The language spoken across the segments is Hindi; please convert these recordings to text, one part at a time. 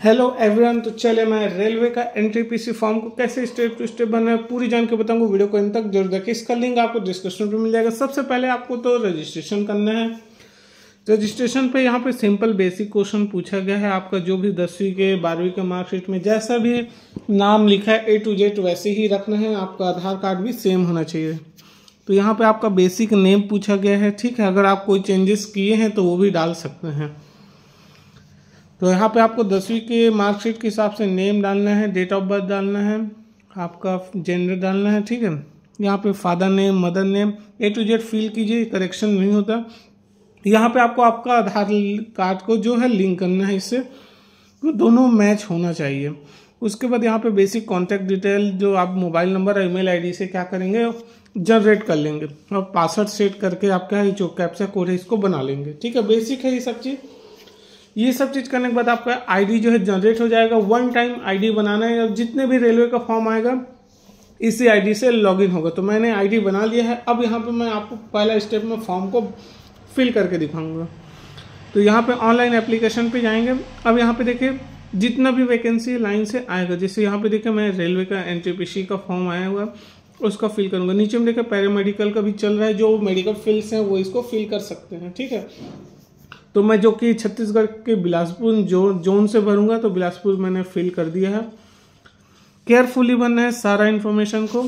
Hello everyone. तो चले मैं रेलवे का एनटीपीसी फॉर्म को कैसे स्टेप टू स्टेप बनना है पूरी जानकारी बताऊंगा। वीडियो को इन तक जरूर देखिए। इसका लिंक आपको डिस्क्रिप्शन पे मिल जाएगा। सबसे पहले आपको तो रजिस्ट्रेशन करना है। रजिस्ट्रेशन पे यहाँ पे सिंपल बेसिक क्वेश्चन पूछा गया है। आपका जो भी 10वीं के 12वीं के मार्कशीट में जैसा भी नाम लिखा है A to Z वैसे ही रखना है। आपका आधार कार्ड भी सेम होना चाहिए। तो यहाँ पे आपका बेसिक नेम पूछा गया है, ठीक है। अगर आप कोई चेंजेस किए हैं तो वो भी डाल सकते हैं। तो यहाँ पे आपको 10वीं के मार्कशीट के हिसाब से नेम डालना है, डेट ऑफ बर्थ डालना है, आपका जेंडर डालना है, ठीक है। यहाँ पे father name, mother name A to Z fill कीजिए, करेक्शन नहीं होता। यहाँ पे आपको आपका आधार कार्ड को जो है लिंक करना है इससे, तो दोनों मैच होना चाहिए। उसके बाद यहाँ पे बेसिक कॉन्टैक्ट डिटेल जो आप मोबाइल नंबर और ईमेल आईडी से क्या करेंगे जनरेट कर लेंगे और पासवर्ड सेट करके आपका जो कैप्चा कोड है इसको बना लेंगे, ठीक है। बेसिक है ये सब चीज़। ये सब चीज़ करने के बाद आपका आईडी जो है जनरेट हो जाएगा। वन टाइम आईडी बनाना है और जितने भी रेलवे का फॉर्म आएगा इसी आईडी से लॉगिन होगा। तो मैंने आईडी बना लिया है। अब यहाँ पे मैं आपको पहला स्टेप में फॉर्म को फिल करके दिखाऊंगा। तो यहाँ पे ऑनलाइन एप्लीकेशन पे जाएंगे। अब यहाँ पे देखिए जितना भी वैकेंसी लाइन से आएगा, जैसे यहाँ पे देखिए मैं रेलवे का एनटीपीसी का फॉर्म आया हुआ उसका फिल करूँगा। नीचे में देखिए पैरामेडिकल का भी चल रहा है, जो मेडिकल फील्ड्स हैं वो इसको फिल कर सकते हैं, ठीक है। तो मैं जो कि छत्तीसगढ़ के बिलासपुर जोन से भरूंगा, तो बिलासपुर मैंने फिल कर दिया है। केयरफुली भरना है सारा इन्फॉर्मेशन को।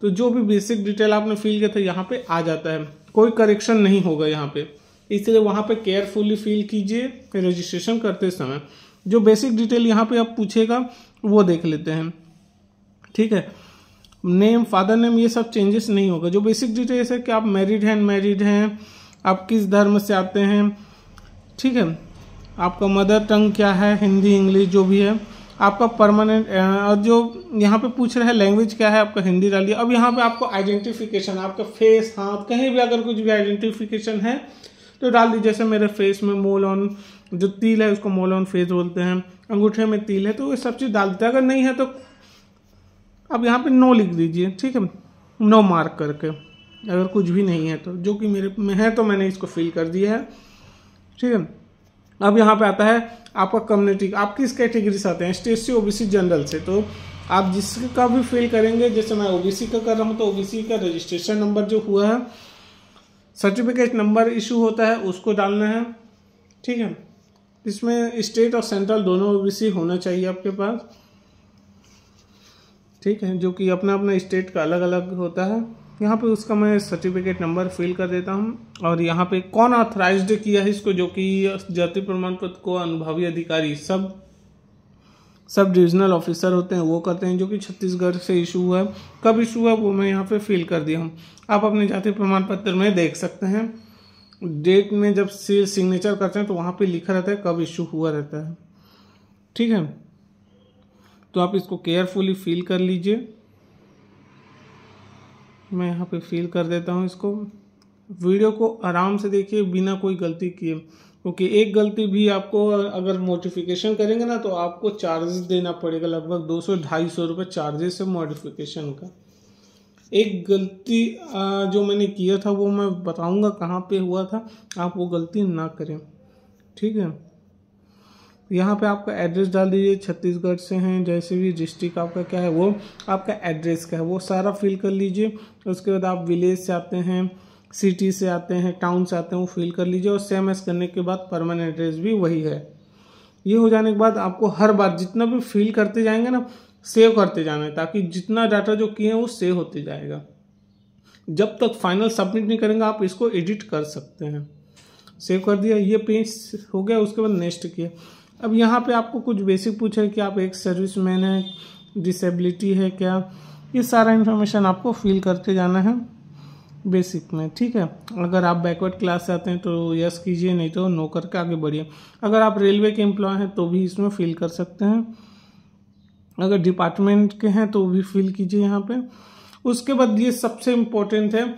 तो जो भी बेसिक डिटेल आपने फिल किया था यहाँ पे आ जाता है, कोई करेक्शन नहीं होगा यहाँ पे, इसलिए वहाँ पे केयरफुली फिल कीजिए रजिस्ट्रेशन करते समय। जो बेसिक डिटेल यहाँ पे आप पूछेगा वो देख लेते हैं, ठीक है। नेम, फादर नेम, ये सब चेंजेस नहीं होगा। जो बेसिक डिटेल्स है कि आप मैरिड हैं, अनमैरिड हैं, आप किस धर्म से आते हैं, ठीक है। आपका मदर टंग क्या है, हिंदी इंग्लिश जो भी है, आपका परमानेंट और जो यहाँ पे पूछ रहा है लैंग्वेज क्या है, आपका हिंदी डालिए। अब यहाँ पे आपको आइडेंटिफिकेशन, आपका फेस, हाथ, कहीं भी अगर कुछ भी आइडेंटिफिकेशन है तो डाल दीजिए। जैसे मेरे फेस में मोल ऑन जो तिल है उसको मोल ऑन फेस बोलते हैं, अंगूठे में तिल है, तो ये सब चीज़ डाल देते हैं। अगर नहीं है तो अब यहाँ पे नो लिख दीजिए, ठीक है, नो मार्क करके। अगर कुछ भी नहीं है तो, जो कि मेरे में है तो मैंने इसको फिल कर दिया है, ठीक है। अब यहाँ पे आता है आपका कम्युनिटी, आप किस कैटेगरी से आते हैं, ST OBC जनरल से। तो आप जिसका भी फिल करेंगे, जैसे मैं OBC का कर रहा हूँ तो OBC का रजिस्ट्रेशन नंबर जो हुआ है, सर्टिफिकेट नंबर इशू होता है उसको डालना है, ठीक है। इसमें स्टेट और सेंट्रल दोनों OBC होना चाहिए आपके पास, ठीक है, जो कि अपना अपना स्टेट का अलग अलग होता है। यहाँ पे उसका मैं सर्टिफिकेट नंबर फिल कर देता हूँ। और यहाँ पे कौन ऑथराइज्ड किया है इसको, जो कि जाति प्रमाण पत्र को अनुभवी अधिकारी सब डिविजनल ऑफिसर होते हैं वो करते हैं, जो कि छत्तीसगढ़ से इशू हुआ है। कब इशू हुआ वो मैं यहाँ पे फिल कर दिया हूँ। आप अपने जाति प्रमाण पत्र में देख सकते हैं, डेट में जब सिग्नेचर करते हैं तो वहाँ पे लिखा रहता है कब इशू हुआ रहता है, ठीक है। तो आप इसको केयरफुली फिल कर लीजिए। मैं यहाँ पे फिल कर देता हूँ इसको। वीडियो को आराम से देखिए बिना कोई गलती किए, क्योंकि एक गलती भी आपको अगर मॉडिफिकेशन करेंगे ना तो आपको चार्जेस देना पड़ेगा, लगभग 200-250 रुपये चार्जेस है मॉडिफिकेशन का। एक गलती जो मैंने किया था वो मैं बताऊँगा कहाँ पे हुआ था, आप वो गलती ना करें, ठीक है। यहाँ पे आपका एड्रेस डाल दीजिए, छत्तीसगढ़ से हैं, जैसे भी डिस्ट्रिक्ट आपका क्या है वो आपका एड्रेस क्या है वो सारा फिल कर लीजिए। उसके बाद आप विलेज से आते हैं, सिटी से आते हैं, टाउन से आते हैं, वो फिल कर लीजिए। और सेम एस करने के बाद परमानेंट एड्रेस भी वही है। ये हो जाने के बाद आपको हर बार जितना भी फिल करते जाएंगे ना सेव करते जाना है, ताकि जितना डाटा जो किए हैं वो सेव होते जाएगा। जब तक फाइनल सबमिट नहीं करेंगे आप इसको एडिट कर सकते हैं। सेव कर दिया, ये पेज हो गया। उसके बाद नेक्स्ट किया। अब यहाँ पे आपको कुछ बेसिक पूछा है कि आप एक सर्विसमैन है, डिसेबिलिटी है क्या, ये सारा इन्फॉर्मेशन आपको फिल करते जाना है बेसिक में, ठीक है। अगर आप बैकवर्ड क्लास से आते हैं तो यस कीजिए, नहीं तो नो करके आगे बढ़िए। अगर आप रेलवे के एम्प्लॉय हैं तो भी इसमें फिल कर सकते हैं, अगर डिपार्टमेंट के हैं तो भी फिल कीजिए यहाँ पे। उसके बाद ये सबसे इम्पोर्टेंट है,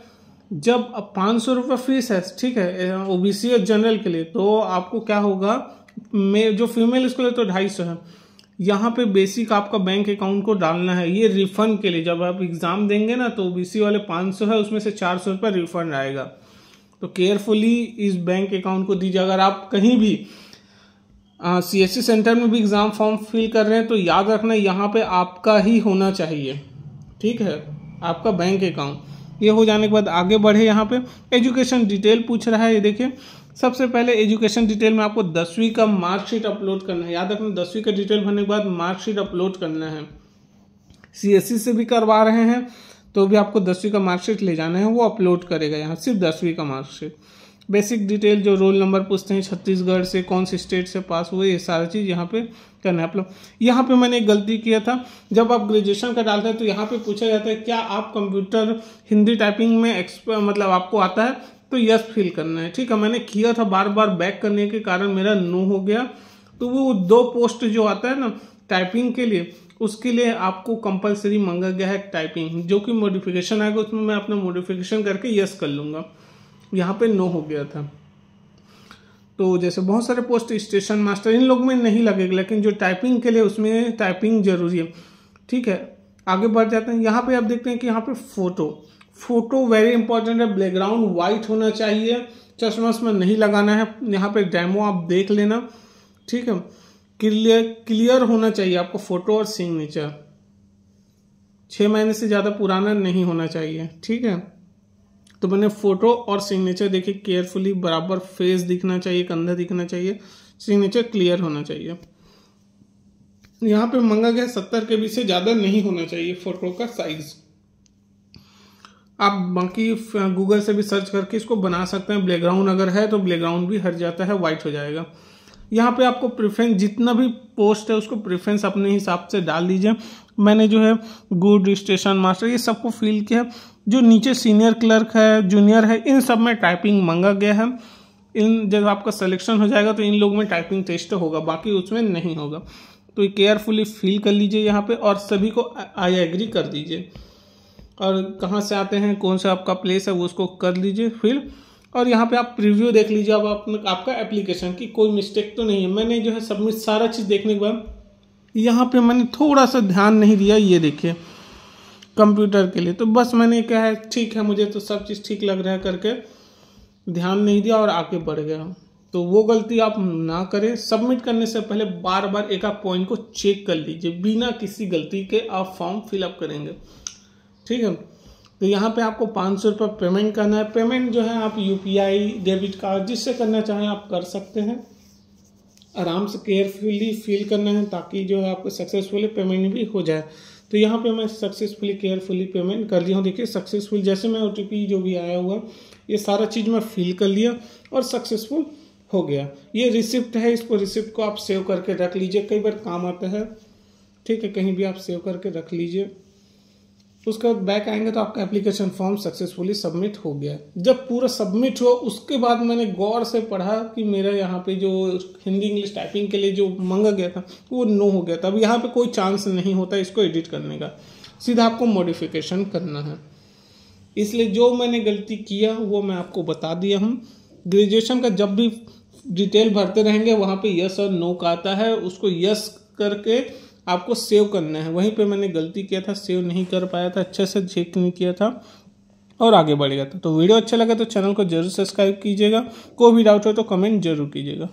जब 500 रुपये फीस है, ठीक है, OBC और जनरल के लिए, तो आपको क्या होगा, जो फीमेल स्कूल है तो 250 है। यहाँ पे बेसिक आपका बैंक अकाउंट को डालना है, ये रिफंड के लिए। जब आप एग्जाम देंगे ना तो OBC वाले 500 है, उसमें से 400 रुपये रिफंड आएगा। तो केयरफुली इस बैंक अकाउंट को दीजिए। अगर आप कहीं भी CSC सेंटर में भी एग्ज़ाम फॉर्म फिल कर रहे हैं तो याद रखना यहाँ पे आपका ही होना चाहिए, ठीक है, आपका बैंक अकाउंट। ये हो जाने के बाद आगे बढ़े, यहाँ पे एजुकेशन डिटेल पूछ रहा है। ये देखिए, सबसे पहले एजुकेशन डिटेल में आपको 10वीं का मार्कशीट अपलोड करना है। याद रखना 10वीं का डिटेल भरने के बाद मार्कशीट अपलोड करना है। CSC से भी करवा रहे हैं तो भी आपको 10वीं का मार्कशीट ले जाना है, वो अपलोड करेगा यहाँ, सिर्फ 10वीं का मार्कशीट। बेसिक डिटेल जो रोल नंबर पूछते हैं, छत्तीसगढ़ से कौन सी स्टेट से पास हुए, ये सारी चीज़ यहाँ पे करना है अपलोड। यहाँ पे मैंने एक गलती किया था, जब आप ग्रेजुएशन का डालते हैं तो यहाँ पे पूछा जाता है क्या आप कंप्यूटर हिंदी टाइपिंग में मतलब आपको आता है, तो यस फिल करना है, ठीक है। मैंने किया था, बार बार बैक करने के कारण मेरा नो हो गया। तो वो 2 पोस्ट जो आता है ना टाइपिंग के लिए, उसके लिए आपको कंपलसरी मांगा गया है टाइपिंग, जो कि मॉडिफिकेशन आएगा उसमें मैं अपना मॉडिफिकेशन करके यस कर लूँगा। यहाँ पे नो हो गया था। तो जैसे बहुत सारे पोस्ट स्टेशन मास्टर इन लोग में नहीं लगेगा, लेकिन जो टाइपिंग के लिए उसमें टाइपिंग जरूरी है, ठीक है। आगे बढ़ जाते हैं। यहाँ पे आप देखते हैं कि यहाँ पे फोटो वेरी इंपॉर्टेंट है। बैकग्राउंड वाइट होना चाहिए, चश्मा में नहीं लगाना है। यहाँ पे डेमो आप देख लेना, ठीक है। क्लियर होना चाहिए आपको फोटो और सिग्नेचर। 6 महीने से ज़्यादा पुराना नहीं होना चाहिए, ठीक है। तो मैंने फोटो और सिग्नेचर देखिए केयरफुली, बराबर फेस दिखना चाहिए, कंधा दिखना चाहिए, सिग्नेचर क्लियर होना चाहिए। यहाँ पे मांगा गया 70 KB से ज़्यादा नहीं होना चाहिए फोटो का साइज। आप बाकी गूगल से भी सर्च करके इसको बना सकते हैं। बैकग्राउंड अगर है तो बैकग्राउंड भी हट जाता है, वाइट हो जाएगा। यहाँ पे आपको प्रेफरेंस, जितना भी पोस्ट है उसको प्रेफरेंस अपने हिसाब से डाल दीजिए। मैंने जो है गुड, स्टेशन मास्टर, ये सबको फिल किया। जो नीचे सीनियर क्लर्क है, जूनियर है, इन सब में टाइपिंग मांगा गया है। इन जब आपका सिलेक्शन हो जाएगा तो इन लोग में टाइपिंग टेस्ट होगा, बाकी उसमें नहीं होगा। तो ये केयरफुली फिल कर लीजिए यहाँ पे और सभी को आई एग्री कर दीजिए। और कहाँ से आते हैं, कौन सा आपका प्लेस है, वो उसको कर लीजिए फिल। और यहाँ पे आप प्रीव्यू देख लीजिए अब आपका एप्लीकेशन की कोई मिस्टेक तो नहीं है। मैंने जो है सबमिट सारा चीज़ देखने के बाद यहाँ पे मैंने थोड़ा सा ध्यान नहीं दिया, ये देखिए कंप्यूटर के लिए। तो बस मैंने क्या है, ठीक है मुझे तो सब चीज़ ठीक लग रहा है करके ध्यान नहीं दिया और आगे बढ़ गया। तो वो गलती आप ना करें। सबमिट करने से पहले बार बार एक आप पॉइंट को चेक कर लीजिए, बिना किसी गलती के आप फॉर्म फिलअप करेंगे, ठीक है। तो यहाँ पे आपको 500 रुपये पेमेंट करना है। पेमेंट जो है आप UPI, डेबिट कार्ड, जिससे करना चाहें आप कर सकते हैं। आराम से केयरफुली फिल करना है ताकि जो है आपको सक्सेसफुली पेमेंट भी हो जाए। तो यहाँ पे मैं सक्सेसफुली केयरफुली पेमेंट कर लिया हूँ। देखिए सक्सेसफुल, जैसे मैं OTP जो भी आया हुआ ये सारा चीज़ मैं फिल कर लिया और सक्सेसफुल हो गया। ये रिसिप्ट है, इसको रिसिप्ट को आप सेव करके रख लीजिए, कई बार काम आता है, ठीक है। कहीं भी आप सेव करके रख लीजिए। उसके बाद बैक आएंगे तो आपका एप्लीकेशन फॉर्म सक्सेसफुली सबमिट हो गया। जब पूरा सबमिट हुआ उसके बाद मैंने गौर से पढ़ा कि मेरा यहाँ पे जो हिंदी इंग्लिश टाइपिंग के लिए जो मांगा गया था वो नो हो गया था। अब यहाँ पे कोई चांस नहीं होता इसको एडिट करने का, सीधा आपको मॉडिफिकेशन करना है। इसलिए जो मैंने गलती किया वो मैं आपको बता दिया हूँ। ग्रेजुएशन का जब भी डिटेल भरते रहेंगे वहाँ पे यस और नो का आता है, उसको यस करके आपको सेव करना है। वहीं पे मैंने गलती किया था, सेव नहीं कर पाया था, अच्छे से चेक नहीं किया था और आगे बढ़ गया था। तो वीडियो अच्छा लगा तो चैनल को जरूर सब्सक्राइब कीजिएगा। कोई भी डाउट हो तो कमेंट जरूर कीजिएगा।